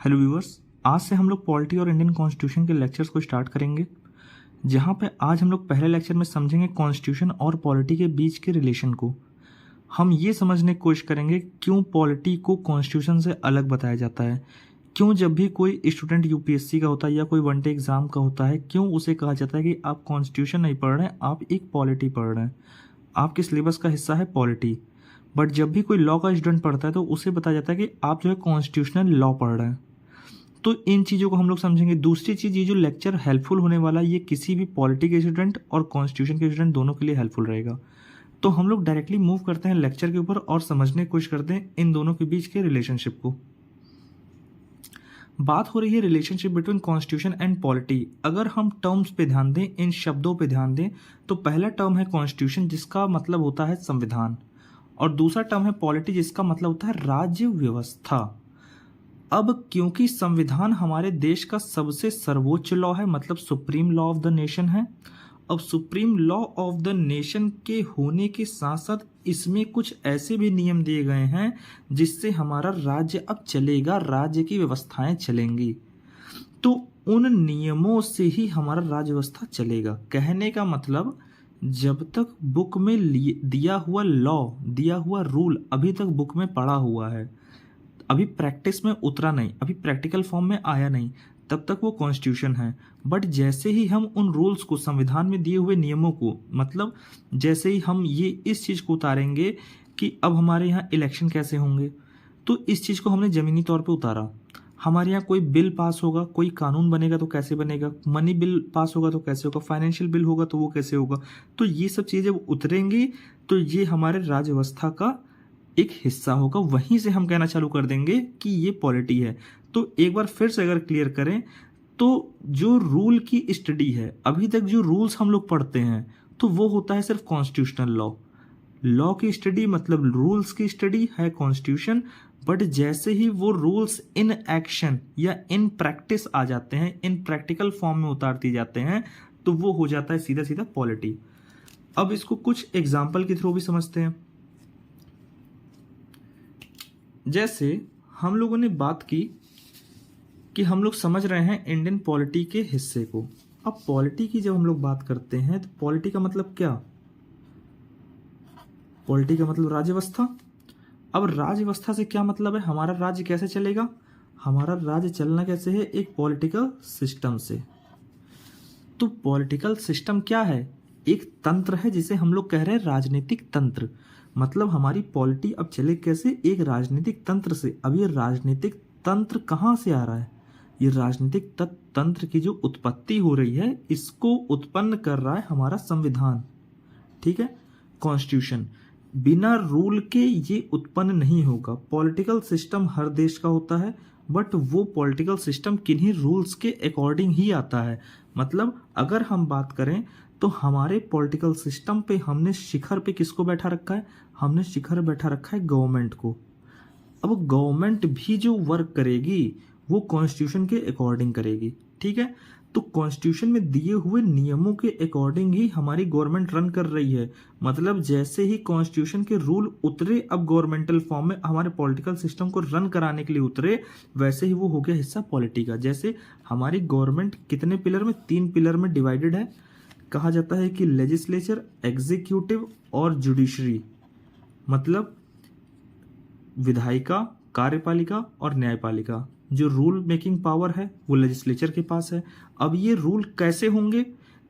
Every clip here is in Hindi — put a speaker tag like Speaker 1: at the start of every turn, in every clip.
Speaker 1: हेलो व्यूअर्स, आज से हम लोग पॉलिटी और इंडियन कॉन्स्टिट्यूशन के लेक्चर्स को स्टार्ट करेंगे, जहां पे आज हम लोग पहले लेक्चर में समझेंगे कॉन्स्टिट्यूशन और पॉलिटी के बीच के रिलेशन को। हम ये समझने की कोशिश करेंगे क्यों पॉलिटी को कॉन्स्टिट्यूशन से अलग बताया जाता है, क्यों जब भी कोई स्टूडेंट यूपीएससी का होता है या कोई वन डे एग्जाम का होता है, क्यों उसे कहा जाता है कि आप कॉन्स्टिट्यूशन नहीं पढ़ रहे हैं, आप एक पॉलिटी पढ़ रहे हैं, आपके सिलेबस का हिस्सा है पॉलिटी। बट जब भी कोई लॉ का स्टूडेंट पढ़ता है तो उसे बताया जाता है कि आप जो है कॉन्स्टिट्यूशनल लॉ पढ़ रहे हैं। तो इन चीज़ों को हम लोग समझेंगे। दूसरी चीज़, ये जो लेक्चर हेल्पफुल होने वाला है ये किसी भी पॉलिटी के स्टूडेंट और कॉन्स्टिट्यूशन के स्टूडेंट दोनों के लिए हेल्पफुल रहेगा। तो हम लोग डायरेक्टली मूव करते हैं लेक्चर के ऊपर और समझने की कोशिश करते हैं इन दोनों के बीच के रिलेशनशिप को। बात हो रही है relationship between constitution and polity. अगर हम टर्म्स पे ध्यान दें, इन शब्दों पे ध्यान दें, तो पहला टर्म है कॉन्स्टिट्यूशन जिसका मतलब होता है संविधान, और दूसरा टर्म है पॉलिटी जिसका मतलब होता है राज्य व्यवस्था। अब क्योंकि संविधान हमारे देश का सबसे सर्वोच्च लॉ है, मतलब supreme law of the nation है। अब supreme law of the nation के होने के साथ साथ इसमें कुछ ऐसे भी नियम दिए गए हैं जिससे हमारा राज्य अब चलेगा, राज्य की व्यवस्थाएं चलेंगी। तो उन नियमों से ही हमारा राज्य व्यवस्था चलेगा। कहने का मतलब, जब तक बुक में दिया हुआ लॉ, दिया हुआ रूल अभी तक बुक में पढ़ा हुआ है, अभी प्रैक्टिस में उतरा नहीं, अभी प्रैक्टिकल फॉर्म में आया नहीं, तब तक वो कॉन्स्टिट्यूशन है। बट जैसे ही हम उन रूल्स को, संविधान में दिए हुए नियमों को, मतलब जैसे ही हम ये इस चीज़ को उतारेंगे कि अब हमारे यहाँ इलेक्शन कैसे होंगे, तो इस चीज़ को हमने ज़मीनी तौर पे उतारा। हमारे यहाँ कोई बिल पास होगा, कोई कानून बनेगा तो कैसे बनेगा, मनी बिल पास होगा तो कैसे होगा, फाइनेंशियल बिल होगा तो वो कैसे होगा। तो ये सब चीज़ें जब उतरेंगी तो ये हमारे राज्य व्यवस्था का एक हिस्सा होगा। वहीं से हम कहना चालू कर देंगे कि ये पॉलिटी है। तो एक बार फिर से अगर क्लियर करें तो जो रूल की स्टडी है, अभी तक जो रूल्स हम लोग पढ़ते हैं तो वो होता है सिर्फ कॉन्स्टिट्यूशनल लॉ। लॉ की स्टडी मतलब रूल्स की स्टडी है कॉन्स्टिट्यूशन। बट जैसे ही वो रूल्स इन एक्शन या इन प्रैक्टिस आ जाते हैं, इन प्रैक्टिकल फॉर्म में उतार दिए जाते हैं, तो वो हो जाता है सीधा सीधा पॉलिटी। अब इसको कुछ एग्जाम्पल के थ्रू भी समझते हैं। जैसे हम लोगों ने बात की कि हम लोग समझ रहे हैं इंडियन पॉलिटी के हिस्से को। अब पॉलिटी की जब हम लोग बात करते हैं तो पॉलिटी का मतलब क्या? पॉलिटी का मतलब राज्य व्यवस्था। अब राज्य व्यवस्था से क्या मतलब है? हमारा राज्य कैसे चलेगा? हमारा राज्य चलना कैसे है? एक पॉलिटिकल सिस्टम से। तो पॉलिटिकल सिस्टम क्या है? एक तंत्र है जिसे हम लोग कह रहे हैं राजनीतिक तंत्र। मतलब हमारी पॉलिटी अब चले कैसे? एक राजनीतिक तंत्र से। अब ये राजनीतिक तंत्र कहाँ से आ रहा है? ये राजनीतिक तंत्र की जो उत्पत्ति हो रही है, इसको उत्पन्न कर रहा है हमारा संविधान। ठीक है, कॉन्स्टिट्यूशन। बिना रूल के ये उत्पन्न नहीं होगा। पॉलिटिकल सिस्टम हर देश का होता है, बट वो पॉलिटिकल सिस्टम किन्हीं रूल्स के अकॉर्डिंग ही आता है। मतलब अगर हम बात करें तो हमारे पॉलिटिकल सिस्टम पे हमने शिखर पे किसको बैठा रखा है? हमने शिखर बैठा रखा है गवर्नमेंट को। अब गवर्नमेंट भी जो वर्क करेगी वो कॉन्स्टिट्यूशन के अकॉर्डिंग करेगी। ठीक है, तो कॉन्स्टिट्यूशन में दिए हुए नियमों के अकॉर्डिंग ही हमारी गवर्नमेंट रन कर रही है। मतलब जैसे ही कॉन्स्टिट्यूशन के रूल उतरे अब गवर्नमेंटल फॉर्म में, हमारे पॉलिटिकल सिस्टम को रन कराने के लिए उतरे, वैसे ही वो हो गया हिस्सा पॉलिटी का। जैसे हमारी गवर्नमेंट कितने पिलर में? 3 पिलर में डिवाइडेड है। कहा जाता है कि लेजिस्लेचर, एग्जीक्यूटिव और जुडिशरी। मतलब विधायिका, कार्यपालिका और न्यायपालिका। जो रूल मेकिंग पावर है वो लेजिस्लेचर के पास है। अब ये रूल कैसे होंगे,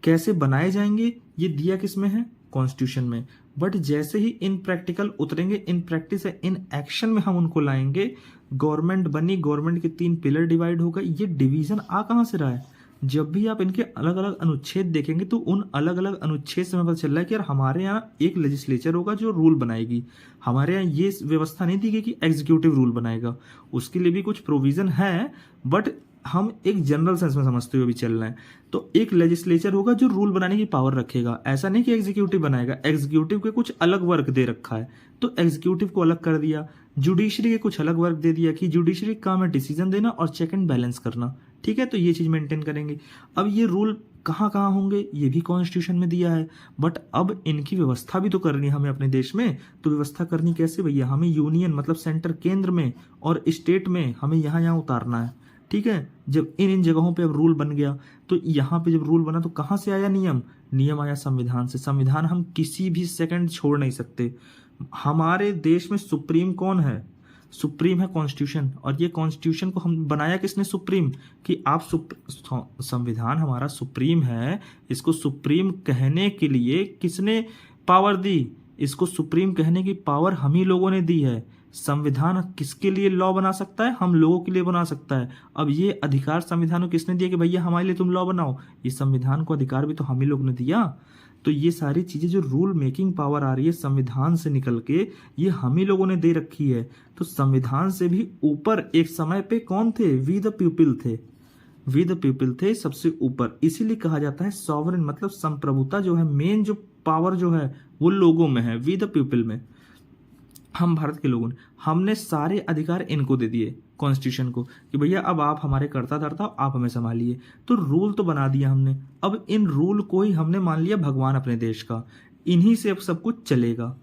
Speaker 1: कैसे बनाए जाएंगे, ये दिया किस में है? कॉन्स्टिट्यूशन में। बट जैसे ही इन प्रैक्टिकल उतरेंगे, इन प्रैक्टिस है, इन एक्शन में हम उनको लाएंगे, गवर्नमेंट बनी, गवर्नमेंट के 3 पिलर डिवाइड होगा। ये डिवीजन आ कहाँ से रहा है? जब भी आप इनके अलग अलग अनुच्छेद देखेंगे तो उन अलग अलग अनुच्छेद से हमें पता चल रहा है कि यार हमारे यहाँ एक लेजिस्लेचर होगा जो रूल बनाएगी। हमारे यहाँ ये व्यवस्था नहीं दी गई कि एग्जीक्यूटिव रूल बनाएगा। उसके लिए भी कुछ प्रोविजन है, बट हम एक जनरल सेंस में समझते हुए भी चल रहे हैं। तो एक लेजिस्लेचर होगा जो रूल बनाने की पावर रखेगा। ऐसा नहीं कि एग्जीक्यूटिव बनाएगा। एग्जीक्यूटिव के कुछ अलग वर्क दे रखा है तो एग्जीक्यूटिव को अलग कर दिया। जुडिशरी के कुछ अलग वर्क दे दिया कि जुडिशरी का काम है डिसीजन देना और चेक एंड बैलेंस करना। ठीक है, तो ये चीज मेंटेन करेंगे। अब ये रूल कहाँ कहाँ होंगे ये भी कॉन्स्टिट्यूशन में दिया है। बट अब इनकी व्यवस्था भी तो करनी है हमें अपने देश में। तो व्यवस्था करनी कैसे भैया? हमें यूनियन मतलब सेंटर, केंद्र में और स्टेट में हमें यहाँ यहाँ उतारना है। ठीक है। जब इन इन जगहों पे अब रूल बन गया, तो यहाँ पे जब रूल बना तो कहाँ से आया नियम? नियम आया संविधान से। संविधान हम किसी भी सेकंड छोड़ नहीं सकते। हमारे देश में सुप्रीम कौन है? सुप्रीम है कॉन्स्टिट्यूशन। और ये कॉन्स्टिट्यूशन को हम बनाया किसने? सुप्रीम। कि आप संविधान हमारा सुप्रीम है, इसको सुप्रीम कहने के लिए किसने पावर दी? इसको सुप्रीम कहने की पावर हम ही लोगों ने दी है। संविधान किसके लिए लॉ बना सकता है? हम लोगों के लिए बना सकता है। अब ये अधिकार संविधान को किसने दिया कि भैया हमारे लिए तुम लॉ बनाओ? ये संविधान को अधिकार भी तो हम ही लोग ने दिया। तो ये सारी चीजें जो रूल मेकिंग पावर आ रही है संविधान से निकल के, ये हम ही लोगों ने दे रखी है। तो संविधान से भी ऊपर एक समय पे कौन थे? वी द पीपल थे। वी द पीपल थे सबसे ऊपर। इसीलिए कहा जाता है सॉवरेन, मतलब संप्रभुता जो है, मेन जो पावर जो है वो लोगों में है, वी द पीपल में। हम भारत के लोगों ने, हमने सारे अधिकार इनको दे दिए कॉन्स्टिट्यूशन को कि भैया अब आप हमारे कर्ता धर्ता, आप हमें संभालिए। तो रूल तो बना दिया हमने। अब इन रूल को ही हमने मान लिया भगवान अपने देश का। इन्हीं से अब सब कुछ चलेगा।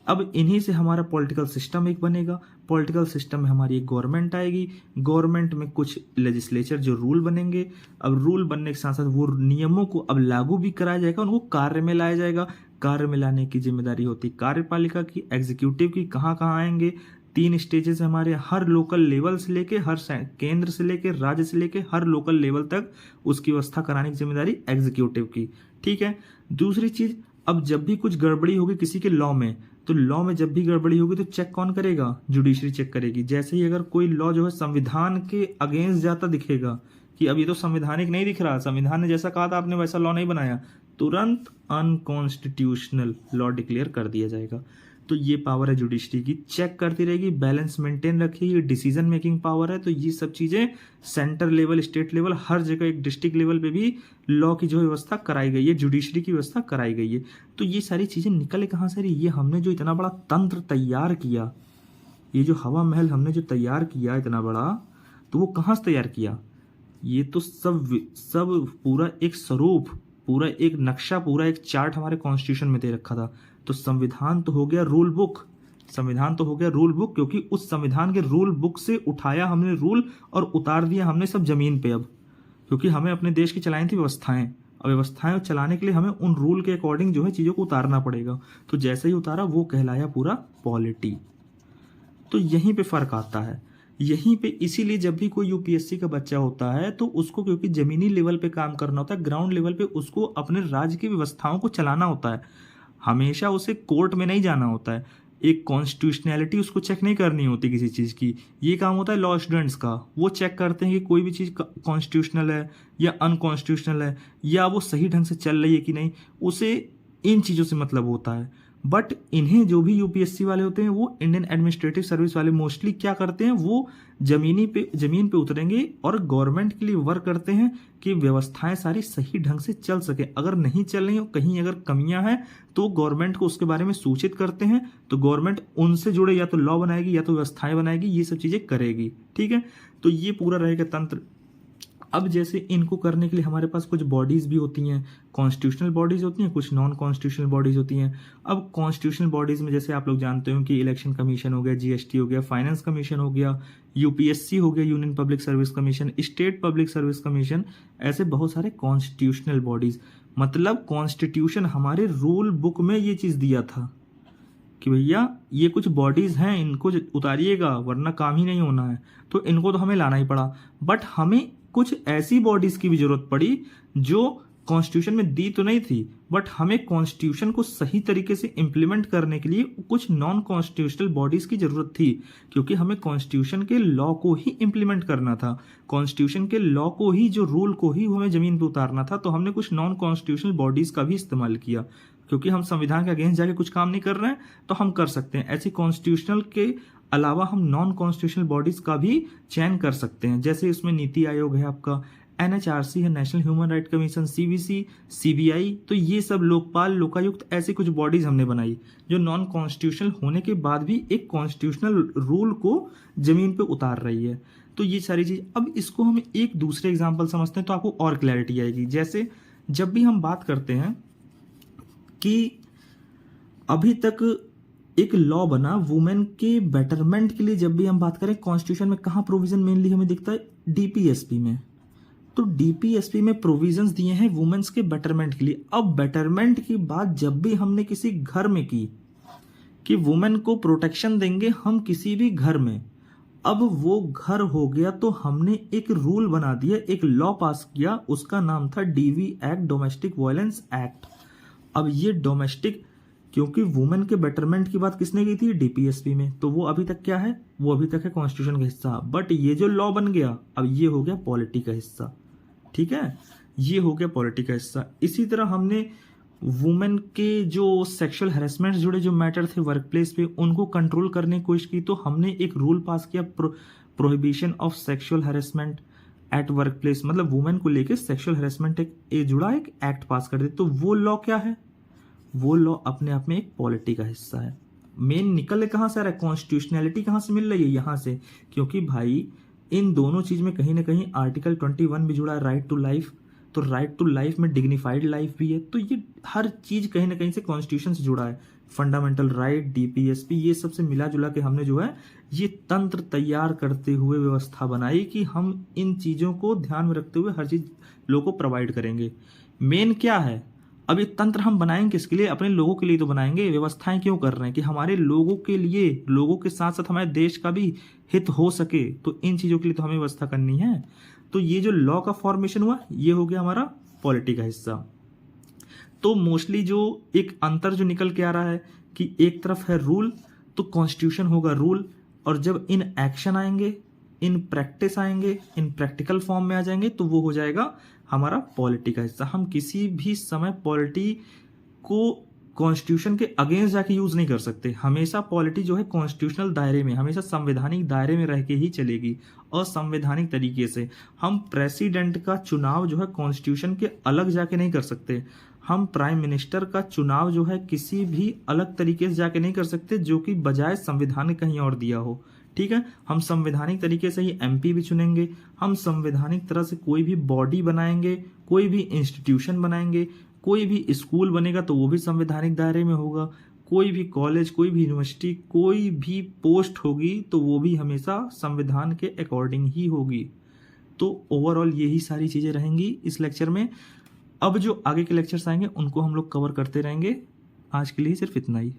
Speaker 1: अब इन्हीं से हमारा पॉलिटिकल सिस्टम एक बनेगा। पॉलिटिकल सिस्टम में हमारी एक गवर्नमेंट आएगी। गवर्नमेंट में कुछ लेजिस्लेचर जो रूल बनेंगे। अब रूल बनने के साथ साथ वो नियमों को अब लागू भी कराया जाएगा, उनको कार्य में लाया जाएगा। कार्य में लाने की जिम्मेदारी होती कार्यपालिका की, एग्जीक्यूटिव की। कहाँ कहाँ आएंगे? 3 स्टेजेस हमारे, हर लोकल लेवल से लेके, हर केंद्र से लेके, राज्य से लेके, हर लोकल लेवल तक उसकी व्यवस्था कराने की जिम्मेदारी एग्जीक्यूटिव की। ठीक है। दूसरी चीज, अब जब भी कुछ गड़बड़ी होगी किसी के लॉ में, तो लॉ में जब भी गड़बड़ी होगी तो चेक कौन करेगा? जुडिशरी चेक करेगी। जैसे ही अगर कोई लॉ जो है संविधान के अगेंस्ट जाता दिखेगा कि अब ये तो संवैधानिक नहीं दिख रहा, संविधान ने जैसा कहा था आपने वैसा लॉ नहीं बनाया, तुरंत अनकॉन्स्टिट्यूशनल लॉ डिक्लेयर कर दिया जाएगा। तो ये पावर है जुडिशरी की, चेक करती रहेगी, बैलेंस मेंटेन रखेगी, डिसीजन मेकिंग पावर है। तो ये सब चीजें सेंटर लेवल, स्टेट लेवल, हर जगह, एक डिस्ट्रिक्ट लेवल पे भी लॉ की जो व्यवस्था कराई गई है, जुडिशरी की व्यवस्था कराई गई है। तो ये सारी चीजें निकले कहाँ से रही? ये हमने जो इतना बड़ा तंत्र तैयार किया, ये जो हवा महल हमने जो तैयार किया इतना बड़ा, तो वो कहाँ से तैयार किया? ये तो सब पूरा एक स्वरूप, पूरा एक नक्शा, पूरा एक चार्ट हमारे कॉन्स्टिट्यूशन में दे रखा था। तो संविधान तो हो गया रूल बुक। संविधान तो हो गया रूल बुक, क्योंकि उस संविधान के रूल बुक से उठाया हमने रूल और उतार दिया हमने सब जमीन पे। अब क्योंकि हमें अपने देश की चलानी थी व्यवस्थाएं, अब व्यवस्थाएं चलाने के लिए हमें उन रूल के अकॉर्डिंग जो है चीजों को उतारना पड़ेगा। तो जैसे ही उतारा वो कहलाया पूरा पॉलिटी। तो यहीं पे फर्क आता है, यहीं पे। इसीलिए जब भी कोई यूपीएससी का बच्चा होता है तो उसको, क्योंकि जमीनी लेवल पे काम करना होता है, ग्राउंड लेवल पे उसको अपने राज्य की व्यवस्थाओं को चलाना होता है। हमेशा उसे कोर्ट में नहीं जाना होता है, एक कॉन्स्टिट्यूशनैलिटी उसको चेक नहीं करनी होती किसी चीज़ की। ये काम होता है लॉ स्टूडेंट्स का। वो चेक करते हैं कि कोई भी चीज़ कॉन्स्टिट्यूशनल है या अनकॉन्स्टिट्यूशनल है, या वो सही ढंग से चल रही है कि नहीं, उसे इन चीज़ों से मतलब होता है। बट इन्हें जो भी यूपीएससी वाले होते हैं, वो इंडियन एडमिनिस्ट्रेटिव सर्विस वाले मोस्टली क्या करते हैं, वो जमीन पे उतरेंगे और गवर्नमेंट के लिए वर्क करते हैं कि व्यवस्थाएं सारी सही ढंग से चल सके। अगर नहीं चल रही हो, कहीं अगर कमियां हैं, तो गवर्नमेंट को उसके बारे में सूचित करते हैं। तो गवर्नमेंट उनसे जुड़े या तो लॉ बनाएगी या तो व्यवस्थाएं बनाएगी, ये सब चीजें करेगी। ठीक है। तो ये पूरा रहेगा तंत्र। अब जैसे इनको करने के लिए हमारे पास कुछ बॉडीज भी होती हैं, कॉन्स्टिट्यूशनल बॉडीज होती हैं, कुछ नॉन कॉन्स्टिट्यूशनल बॉडीज होती हैं। अब कॉन्स्टिट्यूशनल बॉडीज में जैसे आप लोग जानते हो कि इलेक्शन कमीशन हो गया, जीएसटी हो गया, फाइनेंस कमीशन हो गया, यूपीएससी हो गया, union public service commission, state public service commission, ऐसे बहुत सारे कॉन्स्टिट्यूशनल बॉडीज। मतलब कॉन्स्टिट्यूशन हमारे रूल बुक में ये चीज दिया था कि भैया ये कुछ बॉडीज हैं, इनको उतारिएगा वरना काम ही नहीं होना है। तो इनको तो हमें लाना ही पड़ा। बट हमें कुछ ऐसी बॉडीज की भी जरूरत पड़ी जो कॉन्स्टिट्यूशन में दी तो नहीं थी, बट हमें कॉन्स्टिट्यूशन को सही तरीके से इंप्लीमेंट करने के लिए कुछ नॉन कॉन्स्टिट्यूशनल बॉडीज की जरूरत थी, क्योंकि हमें कॉन्स्टिट्यूशन के लॉ को ही इंप्लीमेंट करना था। कॉन्स्टिट्यूशन के लॉ को ही, जो रूल को ही हमें जमीन पे उतारना था। तो हमने कुछ नॉन कॉन्स्टिट्यूशनल बॉडीज का भी इस्तेमाल किया, क्योंकि हम संविधान के अगेंस्ट जाके कुछ काम नहीं कर रहे हैं तो हम कर सकते हैं। ऐसे कॉन्स्टिट्यूशनल के अलावा हम नॉन कॉन्स्टिट्यूशनल बॉडीज का भी चयन कर सकते हैं। जैसे इसमें नीति आयोग है आपका, एनएचआरसी है, national human right commission, CVC, CBI. तो ये सब लोकपाल, लोकायुक्त, ऐसी कुछ बॉडीज हमने बनाई जो नॉन कॉन्स्टिट्यूशनल होने के बाद भी एक कॉन्स्टिट्यूशनल रूल को जमीन पे उतार रही है। तो ये सारी चीज, अब इसको हम एक दूसरे एग्जाम्पल समझते हैं तो आपको और क्लैरिटी आएगी। जैसे जब भी हम बात करते हैं कि अभी तक एक लॉ बना वुमेन के बेटरमेंट के लिए। जब भी हम बात करें कॉन्स्टिट्यूशन में कहाँ प्रोविजन मेनली हमें दिखता है, डीपीएसपी में। तो डीपीएसपी में प्रोविजंस दिए हैं वुमेन्स के बेटरमेंट के लिए। अब बेटरमेंट की बात जब भी हमने किसी घर में की कि वुमेन को प्रोटेक्शन देंगे हम किसी भी घर में, अब वो घर हो गया तो हमने एक रूल बना दिया, एक लॉ पास किया, उसका नाम था DV act, domestic violence act. अब ये डोमेस्टिक, क्योंकि वुमेन के बेटरमेंट की बात किसने की थी, डीपीएसपी में, तो वो अभी तक क्या है, वो अभी तक है कॉन्स्टिट्यूशन का हिस्सा। बट ये जो लॉ बन गया अब ये हो गया पॉलिटी का हिस्सा, ठीक है, ये हो गया पॉलिटी का हिस्सा। इसी तरह हमने वुमेन के जो सेक्सुअल हैरेसमेंट से जुड़े जो मैटर थे वर्क प्लेस पे, उनको कंट्रोल करने की कोशिश की, तो हमने एक रूल पास किया, prohibition of sexual harassment at work place, मतलब वुमेन को लेके सेक्सुअल हैरेसमेंट एक जुड़ा एक एक्ट पास कर दे। तो वो लॉ क्या है, वो लॉ अपने आप में एक पॉलिटी का हिस्सा है। मेन निकल कहाँ से आ रहा है, कॉन्स्टिट्यूशनैलिटी कहाँ से मिल रही है, यहाँ से, क्योंकि भाई इन दोनों चीज में कहीं ना कहीं आर्टिकल 21 भी जुड़ा है, राइट टू लाइफ। तो राइट टू लाइफ में डिग्निफाइड लाइफ भी है। तो ये हर चीज कहीं ना कहीं से कॉन्स्टिट्यूशन से जुड़ा है। फंडामेंटल राइट, डीपीएसपी, ये सबसे मिला जुला के हमने जो है ये तंत्र तैयार करते हुए व्यवस्था बनाई कि हम इन चीजों को ध्यान में रखते हुए हर चीज लोगों को प्रोवाइड करेंगे। मेन क्या है, अब ये तंत्र हम बनाएंगे किसके लिए, अपने लोगों के लिए तो बनाएंगे। व्यवस्थाएं क्यों कर रहे हैं कि हमारे लोगों के लिए, लोगों के साथ साथ हमारे देश का भी हित हो सके, तो इन चीजों के लिए तो हमें व्यवस्था करनी है। तो ये जो लॉ का फॉर्मेशन हुआ ये हो गया हमारा पॉलिटी का हिस्सा। तो मोस्टली जो एक अंतर जो निकल के आ रहा है कि एक तरफ है रूल, तो कॉन्स्टिट्यूशन होगा रूल, और जब इन एक्शन आएंगे, इन प्रैक्टिस आएंगे, इन प्रैक्टिकल फॉर्म में आ जाएंगे, तो वो हो जाएगा हमारा पॉलिटी का हिस्सा। हम किसी भी समय पॉलिटी को कॉन्स्टिट्यूशन के अगेंस्ट जाके यूज नहीं कर सकते। हमेशा पॉलिटी जो है कॉन्स्टिट्यूशनल दायरे में, हमेशा संवैधानिक दायरे में रह के ही चलेगी, असंवैधानिक तरीके से। हम प्रेसिडेंट का चुनाव जो है कॉन्स्टिट्यूशन के अलग जाके नहीं कर सकते। हम प्राइम मिनिस्टर का चुनाव जो है किसी भी अलग तरीके से जाके नहीं कर सकते जो कि बजाय संविधान ने कहीं और दिया हो, ठीक है। हम संवैधानिक तरीके से ही एमपी भी चुनेंगे, हम संवैधानिक तरह से कोई भी बॉडी बनाएंगे, कोई भी इंस्टीट्यूशन बनाएंगे, कोई भी स्कूल बनेगा तो वो भी संवैधानिक दायरे में होगा, कोई भी कॉलेज, कोई भी यूनिवर्सिटी, कोई भी पोस्ट होगी तो वो भी हमेशा संविधान के अकॉर्डिंग ही होगी। तो ओवरऑल यही सारी चीजें रहेंगी इस लेक्चर में। अब जो आगे के लेक्चर्स आएंगे उनको हम लोग कवर करते रहेंगे। आज के लिए सिर्फ इतना ही।